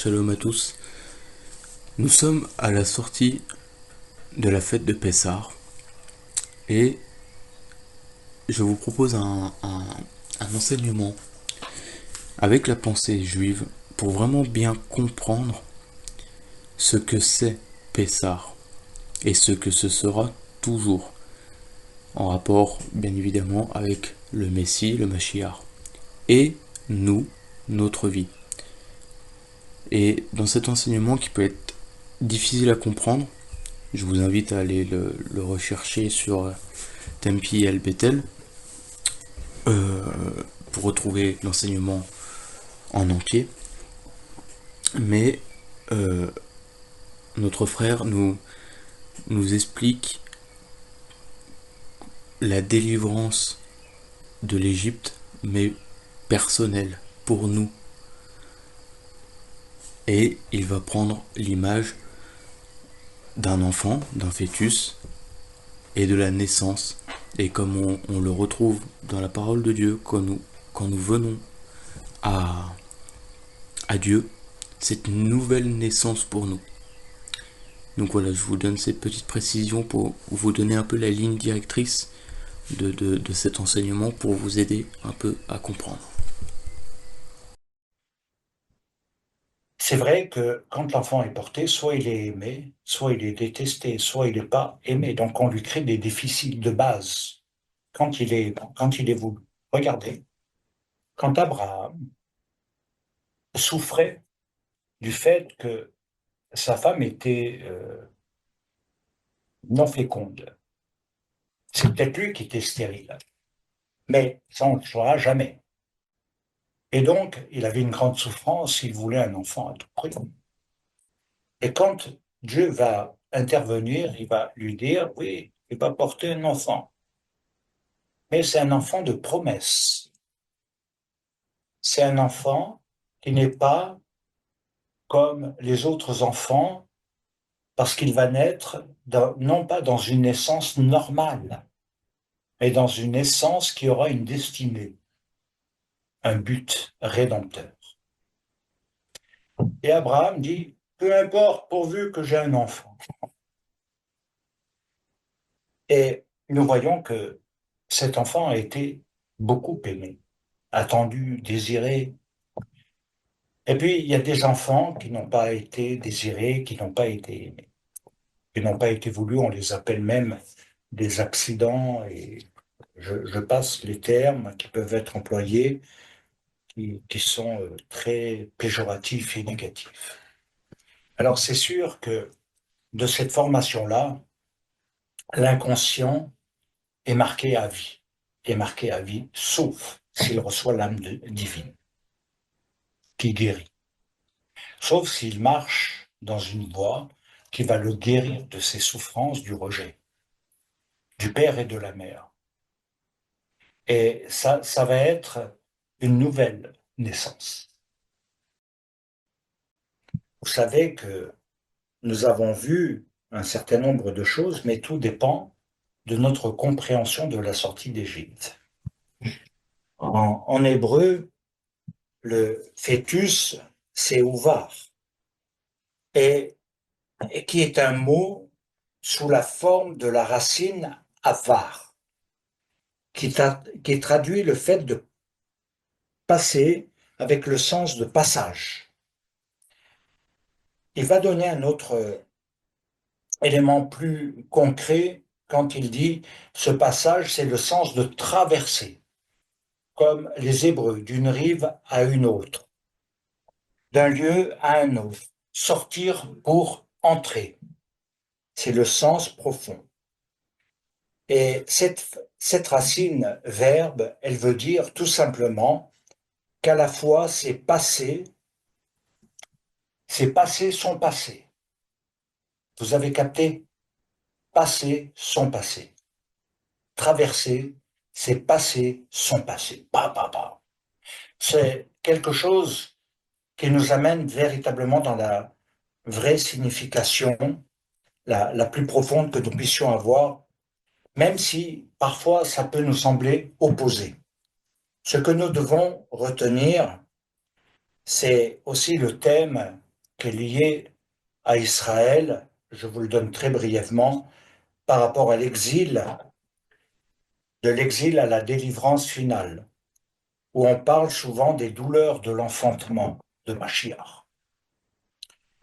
Shalom à tous. Nous sommes à la sortie de la fête de Pessah et je vous propose un enseignement avec la pensée juive pour vraiment bien comprendre ce que c'est Pessah et ce que ce sera toujours en rapport bien évidemment avec le Messie, le Mashiach et nous, notre vie. Et dans cet enseignement qui peut être difficile à comprendre, je vous invite à aller le rechercher sur Tempi El Betel euh, pour retrouver l'enseignement en entier. Mais euh, notre frère nous explique la délivrance de l'Égypte, mais personnelle, pour nous. Et il va prendre l'image d'un enfant, d'un fœtus, et de la naissance. Et comme on le retrouve dans la parole de Dieu, quand nous venons à, à Dieu, c'est une nouvelle naissance pour nous. Donc voilà, je vous donne cette petite précision pour vous donner un peu la ligne directrice de cet enseignement pour vous aider un peu à comprendre. C'est vrai que quand l'enfant est porté, soit il est aimé, soit il est détesté, soit il n'est pas aimé. Donc on lui crée des déficits de base quand il est voulu. Regardez, quand Abraham souffrait du fait que sa femme était non féconde, c'est peut-être lui qui était stérile, mais ça on ne le saura jamais. Et donc il avait une grande souffrance, il voulait un enfant à tout prix. Et quand Dieu va intervenir, il va lui dire, oui, il va porter un enfant. Mais c'est un enfant de promesse. C'est un enfant qui n'est pas comme les autres enfants parce qu'il va naître non pas dans une naissance normale, mais dans une naissance qui aura une destinée, un but rédempteur. Et Abraham dit, peu importe pourvu que j'ai un enfant. Et nous voyons que cet enfant a été beaucoup aimé, attendu, désiré. Et puis, il y a des enfants qui n'ont pas été désirés, qui n'ont pas été aimés, qui n'ont pas été voulus. On les appelle même des accidents. Et je passe les termes qui peuvent être employés, qui sont très péjoratifs et négatifs. Alors, c'est sûr que de cette formation-là, l'inconscient est marqué à vie, est marqué à vie, sauf s'il reçoit l'âme divine qui guérit, sauf s'il marche dans une voie qui va le guérir de ses souffrances du rejet, du père et de la mère. Et ça va être une nouvelle naissance. Vous savez que nous avons vu un certain nombre de choses, mais tout dépend de notre compréhension de la sortie d'Égypte. En hébreu, le fœtus, c'est ouvar, et, et qui est un mot sous la forme de la racine avar, qui traduit le fait de passer avec le sens de passage. Il va donner un autre élément plus concret quand il dit ce passage, c'est le sens de traverser, comme les Hébreux, d'une rive à une autre, d'un lieu à un autre, sortir pour entrer. C'est le sens profond. Et cette racine verbe, elle veut dire tout simplement qu'à la fois c'est passé son passé. Vous avez capté? Passer son passé. Traverser, c'est passer son passé. C'est quelque chose qui nous amène véritablement dans la vraie signification, la plus profonde que nous puissions avoir, même si parfois ça peut nous sembler opposé. Ce que nous devons retenir, c'est aussi le thème qui est lié à Israël, je vous le donne très brièvement, par rapport à l'exil, de l'exil à la délivrance finale, où on parle souvent des douleurs de l'enfantement de Mashiach,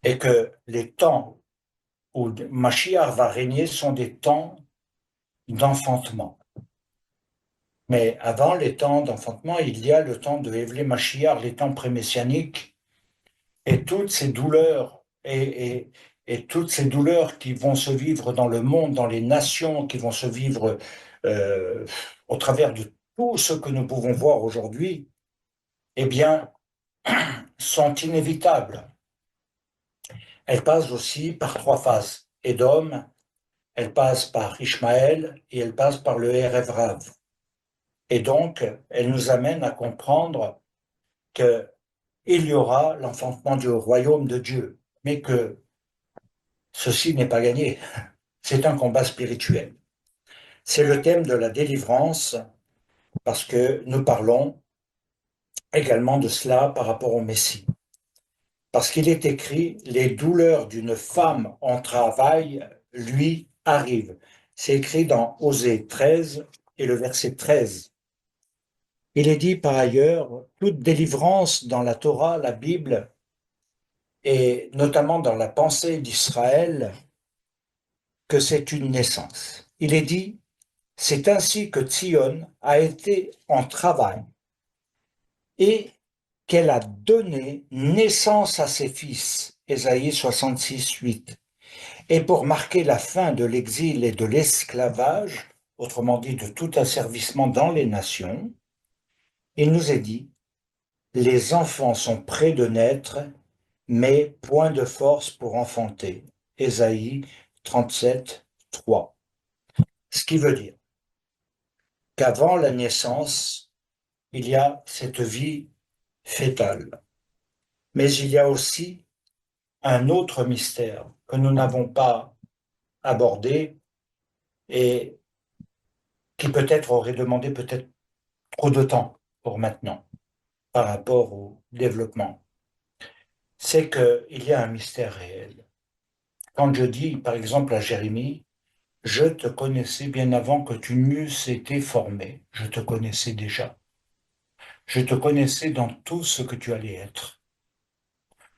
et que les temps où Mashiach va régner sont des temps d'enfantement. Mais avant les temps d'enfantement, il y a le temps de Évlé Mashiach, les temps prémessianiques, et toutes ces douleurs, et toutes ces douleurs qui vont se vivre dans le monde, dans les nations, qui vont se vivre au travers de tout ce que nous pouvons voir aujourd'hui, eh bien, sont inévitables. Elles passent aussi par trois phases. Édom, elles passent par Ishmaël et elles passent par le Erev Rav. Et donc, elles nous amènent à comprendre qu'il y aura l'enfantement du royaume de Dieu, mais que ceci n'est pas gagné. C'est un combat spirituel. C'est le thème de la délivrance, parce que nous parlons également de cela par rapport au Messie. Parce qu'il est écrit, les douleurs d'une femme en travail lui arrivent. C'est écrit dans Osée 13 et le verset 13. Il est dit par ailleurs, toute délivrance dans la Torah, la Bible, et notamment dans la pensée d'Israël, que c'est une naissance. Il est dit, c'est ainsi que Tzion a été en travail et qu'elle a donné naissance à ses fils. Ésaïe 66, 8. Et pour marquer la fin de l'exil et de l'esclavage, autrement dit de tout asservissement dans les nations, il nous est dit, les enfants sont près de naître, mais point de force pour enfanter. Ésaïe 37, 3. Ce qui veut dire qu'avant la naissance, il y a cette vie fétale. Mais il y a aussi un autre mystère que nous n'avons pas abordé et qui peut-être aurait demandé peut-être trop de temps pour maintenant par rapport au développement. C'est qu'il y a un mystère réel. Quand je dis, par exemple, à Jérémie, je te connaissais bien avant que tu n'eusses été formé, je te connaissais déjà. Je te connaissais dans tout ce que tu allais être.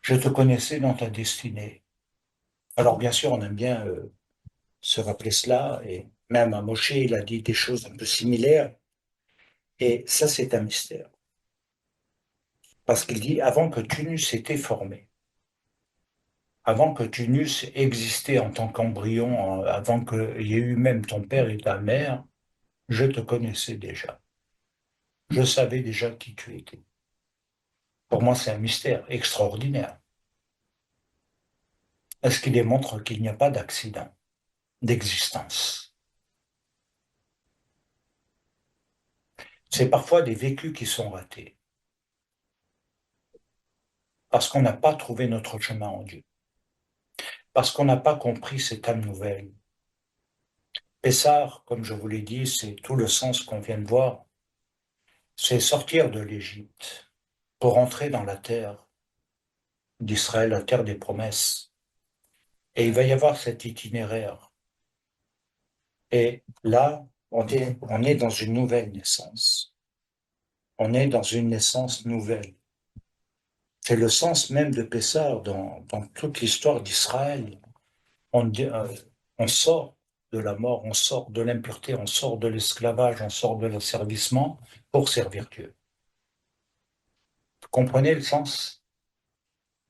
Je te connaissais dans ta destinée. Alors bien sûr, on aime bien se rappeler cela, et même à Moshe, il a dit des choses un peu similaires, et ça c'est un mystère. Parce qu'il dit, avant que tu n'eusses été formé, avant que tu n'eusses existé en tant qu'embryon, avant qu'il y ait eu même ton père et ta mère, je te connaissais déjà. Je savais déjà qui tu étais. Pour moi, c'est un mystère extraordinaire. Est-ce qu'il démontre qu'il n'y a pas d'accident d'existence? C'est parfois des vécus qui sont ratés, parce qu'on n'a pas trouvé notre chemin en Dieu, parce qu'on n'a pas compris cette âme nouvelle. Pessar, comme je vous l'ai dit, c'est tout le sens qu'on vient de voir, c'est sortir de l'Égypte pour entrer dans la terre d'Israël, la terre des promesses. Et il va y avoir cet itinéraire. Et là, on est dans une nouvelle naissance. On est dans une naissance nouvelle. C'est le sens même de Pessah dans toute l'histoire d'Israël. On sort de la mort, on sort de l'impureté, on sort de l'esclavage, on sort de l'asservissement pour servir Dieu. Vous comprenez le sens?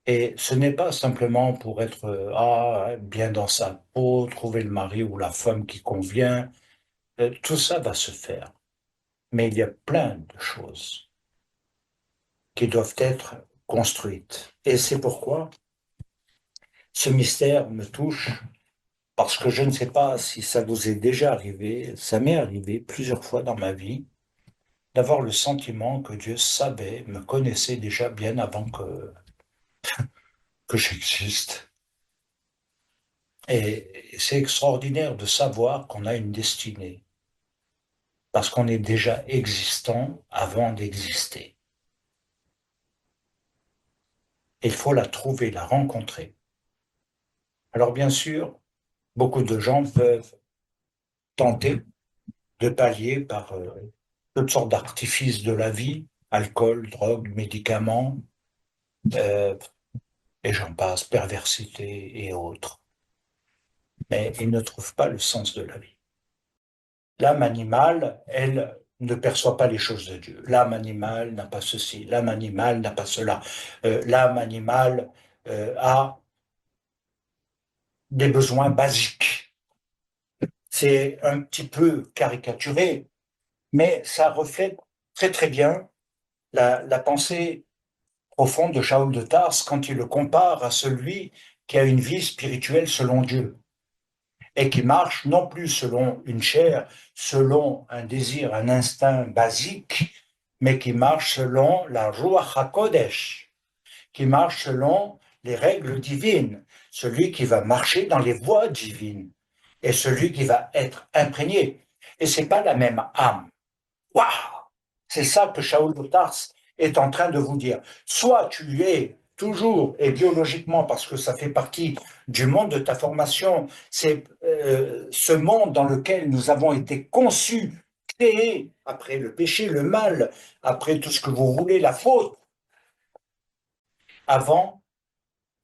Et ce n'est pas simplement pour être bien dans sa peau, trouver le mari ou la femme qui convient. Tout ça va se faire. Mais il y a plein de choses qui doivent être construites. Et c'est pourquoi ce mystère me touche, parce que je ne sais pas si ça vous est déjà arrivé, ça m'est arrivé plusieurs fois dans ma vie, d'avoir le sentiment que Dieu savait, me connaissait déjà bien avant que j'existe. Et c'est extraordinaire de savoir qu'on a une destinée, parce qu'on est déjà existant avant d'exister. Et il faut la trouver, la rencontrer. Alors bien sûr, beaucoup de gens peuvent tenter de pallier par toutes sortes d'artifices de la vie, alcool, drogue, médicaments, euh, et j'en passe, perversité et autres. Mais ils ne trouvent pas le sens de la vie. L'âme animale, elle, ne perçoit pas les choses de Dieu. L'âme animale n'a pas ceci, l'âme animale n'a pas cela. L'âme animale a des besoins basiques. C'est un petit peu caricaturé, mais ça reflète très très bien la pensée profonde de Shaul de Tarse quand il le compare à celui qui a une vie spirituelle selon Dieu et qui marche non plus selon une chair, selon un désir, un instinct basique, mais qui marche selon la Ruach HaKodesh, qui marche selon les règles divines, celui qui va marcher dans les voies divines et celui qui va être imprégné. Et c'est pas la même âme. Waouh! C'est ça que Shaul de Tarse est en train de vous dire. Soit tu es toujours et biologiquement, parce que ça fait partie du monde de ta formation, c'est ce monde dans lequel nous avons été conçus, créés, après le péché, le mal, après tout ce que vous voulez, la faute, avant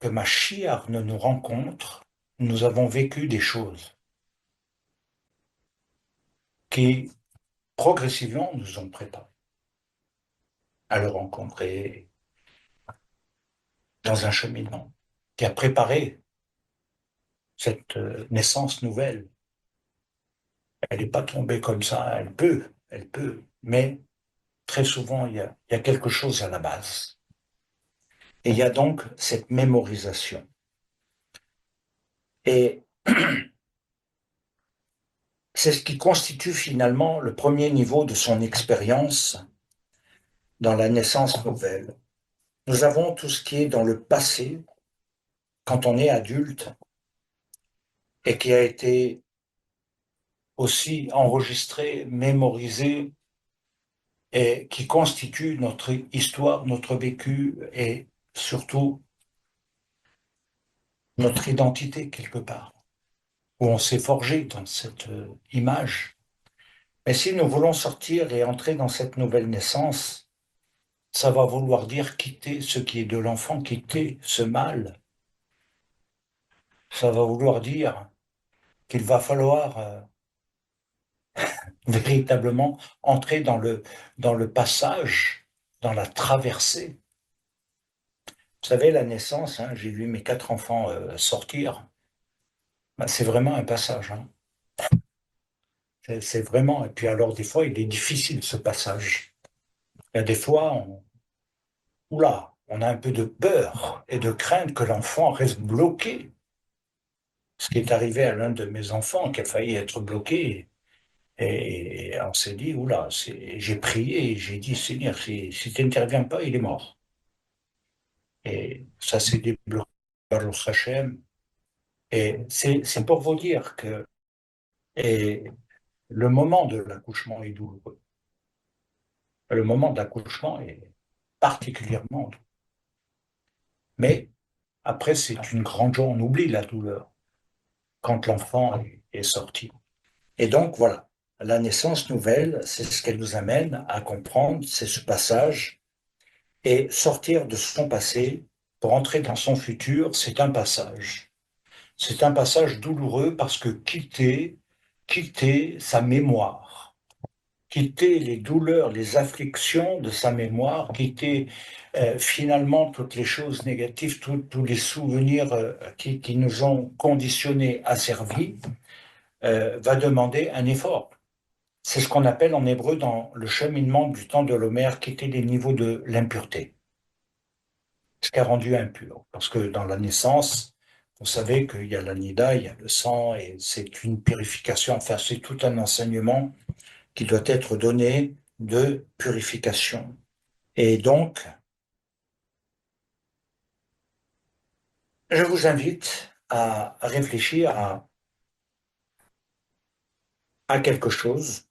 que Mashiach ne nous rencontre, nous avons vécu des choses qui, progressivement, nous ont préparés à le rencontrer dans un cheminement qui a préparé cette naissance nouvelle. Elle n'est pas tombée comme ça, elle peut, mais très souvent, il y a quelque chose à la base. Et il y a donc cette mémorisation. Et c'est ce qui constitue finalement le premier niveau de son expérience dans la naissance nouvelle. Nous avons tout ce qui est dans le passé, quand on est adulte, et qui a été aussi enregistré, mémorisé, et qui constitue notre histoire, notre vécu et surtout notre identité quelque part, où on s'est forgé dans cette image. Mais si nous voulons sortir et entrer dans cette nouvelle naissance, ça va vouloir dire quitter ce qui est de l'enfant, quitter ce mal. Ça va vouloir dire qu'il va falloir véritablement entrer dans le passage, dans la traversée. Vous savez, la naissance, hein, j'ai vu mes 4 enfants sortir, ben, c'est vraiment un passage. Hein. C'est vraiment, et puis alors des fois, il est difficile ce passage. Il y a des fois, oula, on a un peu de peur et de crainte que l'enfant reste bloqué. Ce qui est arrivé à l'un de mes enfants qui a failli être bloqué. Et on s'est dit, oula, j'ai prié et j'ai dit, Seigneur, si tu n'interviens pas, il est mort. Et ça s'est débloqué par le Hachem. Et c'est pour vous dire que et le moment de l'accouchement est douloureux. Le moment de l'accouchement est particulièrement douloureux. Mais après, c'est une grande joie, on oublie la douleur quand l'enfant est sorti. Et donc, voilà, la naissance nouvelle, c'est ce qu'elle nous amène à comprendre, c'est ce passage, et sortir de son passé pour entrer dans son futur, c'est un passage. C'est un passage douloureux parce que quitter sa mémoire, quitter les douleurs, les afflictions de sa mémoire, quitter finalement toutes les choses négatives, tous les souvenirs qui nous ont conditionnés, asservis, va demander un effort. C'est ce qu'on appelle en hébreu dans le cheminement du temps de l'Homère, quitter les niveaux de l'impureté, ce qui a rendu impur. Parce que dans la naissance, vous savez qu'il y a la nida, il y a le sang, et c'est une purification, enfin c'est tout un enseignement qui doit être donné de purification. Et donc, je vous invite à réfléchir à quelque chose.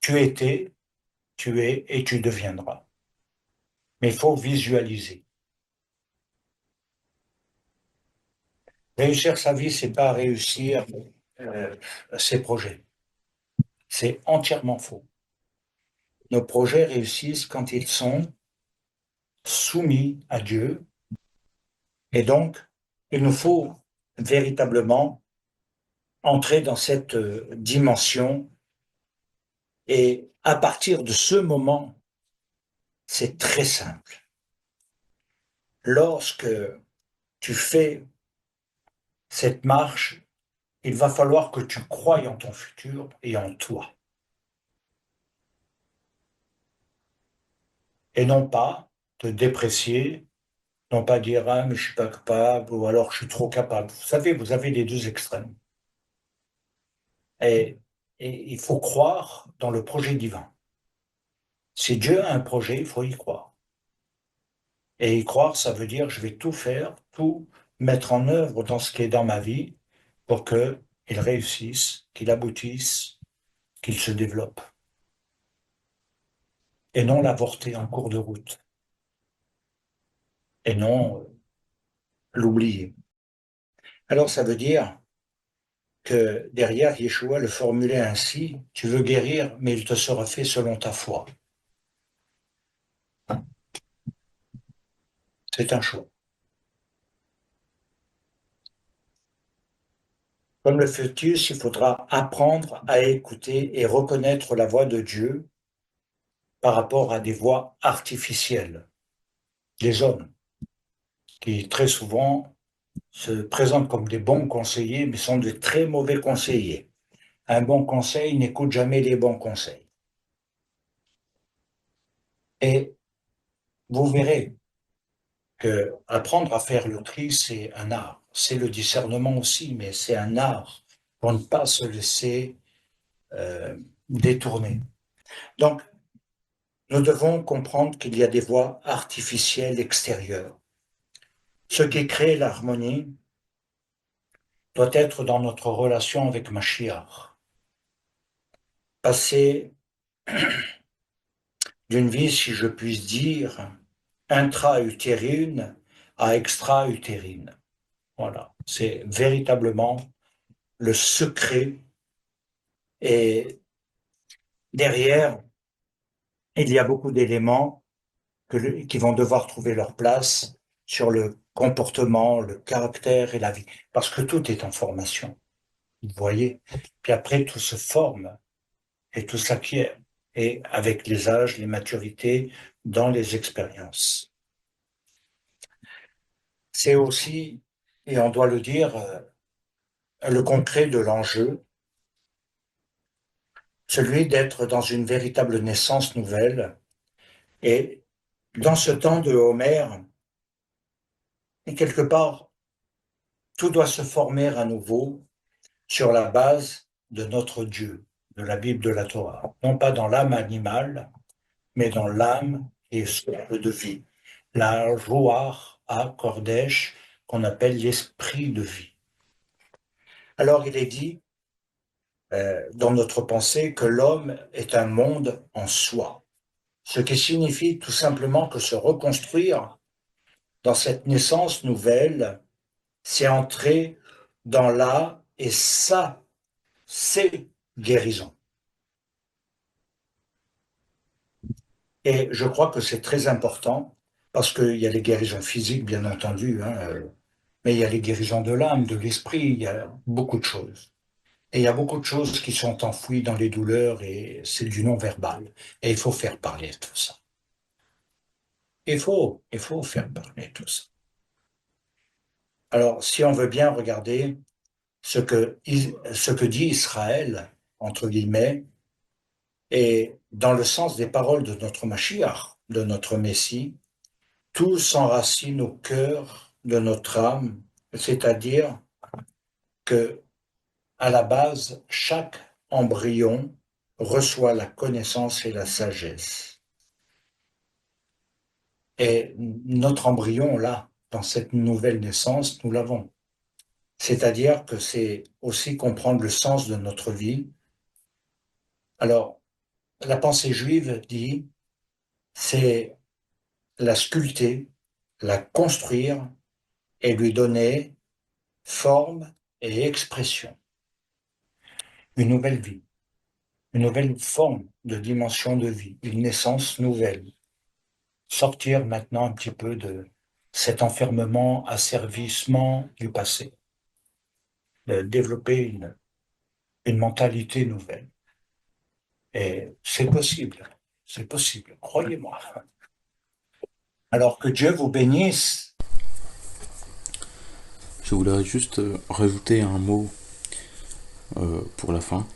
Tu étais, tu es et tu deviendras. Mais il faut visualiser. Réussir sa vie, c'est pas réussir euh, ses projets. C'est entièrement faux. Nos projets réussissent quand ils sont soumis à Dieu. Et donc, il nous faut véritablement entrer dans cette dimension. Et à partir de ce moment, c'est très simple. Lorsque tu fais cette marche, il va falloir que tu croies en ton futur et en toi. Et non pas te déprécier, non pas dire ah mais je suis pas capable ou alors je suis trop capable. Vous savez, vous avez les deux extrêmes. Et, et il faut croire dans le projet divin. Si Dieu a un projet, il faut y croire. Et y croire, ça veut dire je vais tout faire, tout mettre en œuvre dans ce qui est dans ma vie pour qu'il réussisse, qu'il aboutisse, qu'il se développe. Et non l'avorter en cours de route. Et non l'oublier. Alors ça veut dire que derrière, Yeshua le formulait ainsi, tu veux guérir, mais il te sera fait selon ta foi. C'est un choix. Comme le fœtus, il faudra apprendre à écouter et reconnaître la voix de Dieu par rapport à des voix artificielles des hommes, qui très souvent se présentent comme des bons conseillers, mais sont de très mauvais conseillers. Un bon conseil n'écoute jamais les bons conseils. Et vous verrez que apprendre à faire le tri, c'est un art. C'est le discernement aussi, mais c'est un art pour ne pas se laisser détourner. Donc, nous devons comprendre qu'il y a des voies artificielles extérieures. Ce qui crée l'harmonie doit être dans notre relation avec Mashiach. Passer d'une vie, si je puis dire, intra-utérine à extra-utérine. Voilà, c'est véritablement le secret. Et derrière, il y a beaucoup d'éléments qui vont devoir trouver leur place sur le comportement, le caractère et la vie. Parce que tout est en formation, vous voyez. Puis après, tout se forme et tout s'acquiert. Et avec les âges, les maturités, dans les expériences. C'est aussi, et on doit le dire, le concret de l'enjeu, celui d'être dans une véritable naissance nouvelle. Et dans ce temps de Homère, et quelque part, tout doit se former à nouveau sur la base de notre Dieu, de la Bible, de la Torah. Non pas dans l'âme animale, mais dans l'âme et souffle de vie. La Ruach HaKodesh, qu'on appelle l'esprit de vie. Alors il est dit dans notre pensée que l'homme est un monde en soi, ce qui signifie tout simplement que se reconstruire dans cette naissance nouvelle, c'est entrer dans la et sa, ses guérisons. Et je crois que c'est très important parce qu'il y a les guérisons physiques, bien entendu, hein, mais il y a les guérisons de l'âme, de l'esprit, il y a beaucoup de choses. Et il y a beaucoup de choses qui sont enfouies dans les douleurs et c'est du non-verbal. Et il faut faire parler tout ça. Il faut faire parler tout ça. Alors, si on veut bien regarder ce que dit Israël, entre guillemets, et dans le sens des paroles de notre Mashiach, de notre Messie, tout s'enracine au cœur de notre âme, c'est-à-dire que, à la base, chaque embryon reçoit la connaissance et la sagesse. Et notre embryon, là, dans cette nouvelle naissance, nous l'avons. C'est-à-dire que c'est aussi comprendre le sens de notre vie. Alors, la pensée juive dit, c'est la sculpter, la construire et lui donner forme et expression. Une nouvelle vie, une nouvelle forme de dimension de vie, une naissance nouvelle. Sortir maintenant un petit peu de cet enfermement, asservissement du passé. De développer une mentalité nouvelle. Et c'est possible, croyez-moi. Alors que Dieu vous bénisse. Je voudrais juste rajouter un mot pour la fin.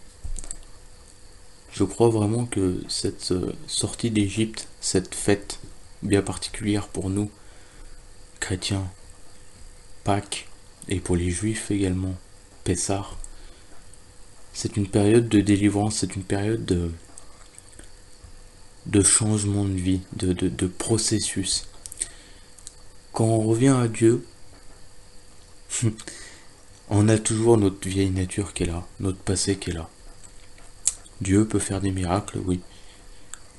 Je crois vraiment que cette sortie d'Égypte, cette fête bien particulière pour nous, chrétiens, Pâques, et pour les juifs également, Pessah, c'est une période de délivrance, c'est une période de changement de vie, de processus. Quand on revient à Dieu, on a toujours notre vieille nature qui est là, notre passé qui est là. Dieu peut faire des miracles, oui,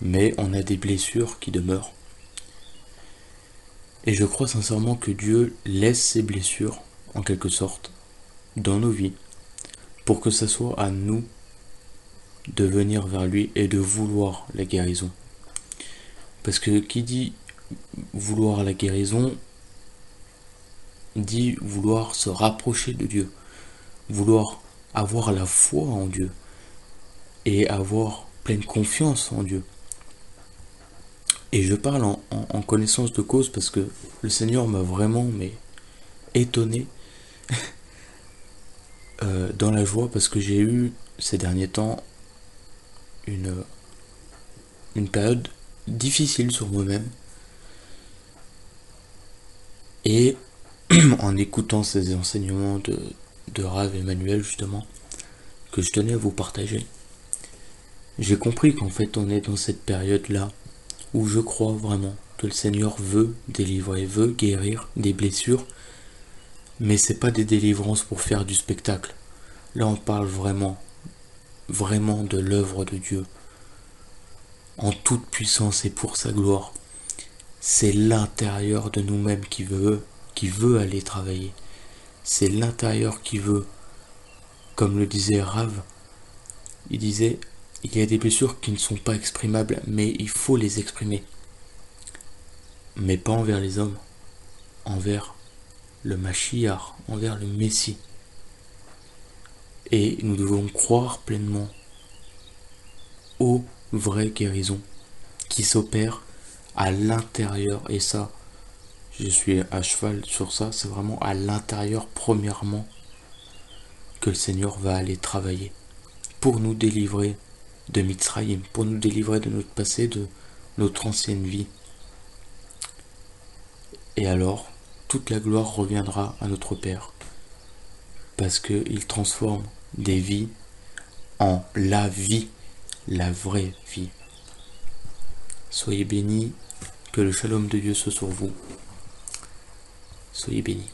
mais on a des blessures qui demeurent. Et je crois sincèrement que Dieu laisse ces blessures, en quelque sorte, dans nos vies, pour que ce soit à nous de venir vers lui et de vouloir la guérison. Parce que qui dit vouloir la guérison, dit vouloir se rapprocher de Dieu, vouloir avoir la foi en Dieu et avoir pleine confiance en Dieu. Et je parle en connaissance de cause parce que le Seigneur m'a vraiment étonné dans la joie parce que j'ai eu ces derniers temps une période difficile sur moi-même. Et en écoutant ces enseignements de Rav Emmanuel justement, que je tenais à vous partager, j'ai compris qu'en fait on est dans cette période-là où je crois vraiment que le Seigneur veut délivrer, veut guérir des blessures, mais c'est pas des délivrances pour faire du spectacle. Là on parle vraiment, vraiment de l'œuvre de Dieu, en toute puissance et pour sa gloire. C'est l'intérieur de nous-mêmes qui veut aller travailler. C'est l'intérieur qui veut, comme le disait Rav, il disait, il y a des blessures qui ne sont pas exprimables, mais il faut les exprimer. Mais pas envers les hommes, envers le Mashiach, envers le Messie. Et nous devons croire pleinement aux vraies guérisons qui s'opèrent à l'intérieur. Et ça, je suis à cheval sur ça, c'est vraiment à l'intérieur premièrement que le Seigneur va aller travailler pour nous délivrer de Mitzrayim, pour nous délivrer de notre passé, de notre ancienne vie. Et alors, toute la gloire reviendra à notre Père, parce qu'il transforme des vies en la vie, la vraie vie. Soyez bénis, que le shalom de Dieu soit sur vous. Soyez bénis.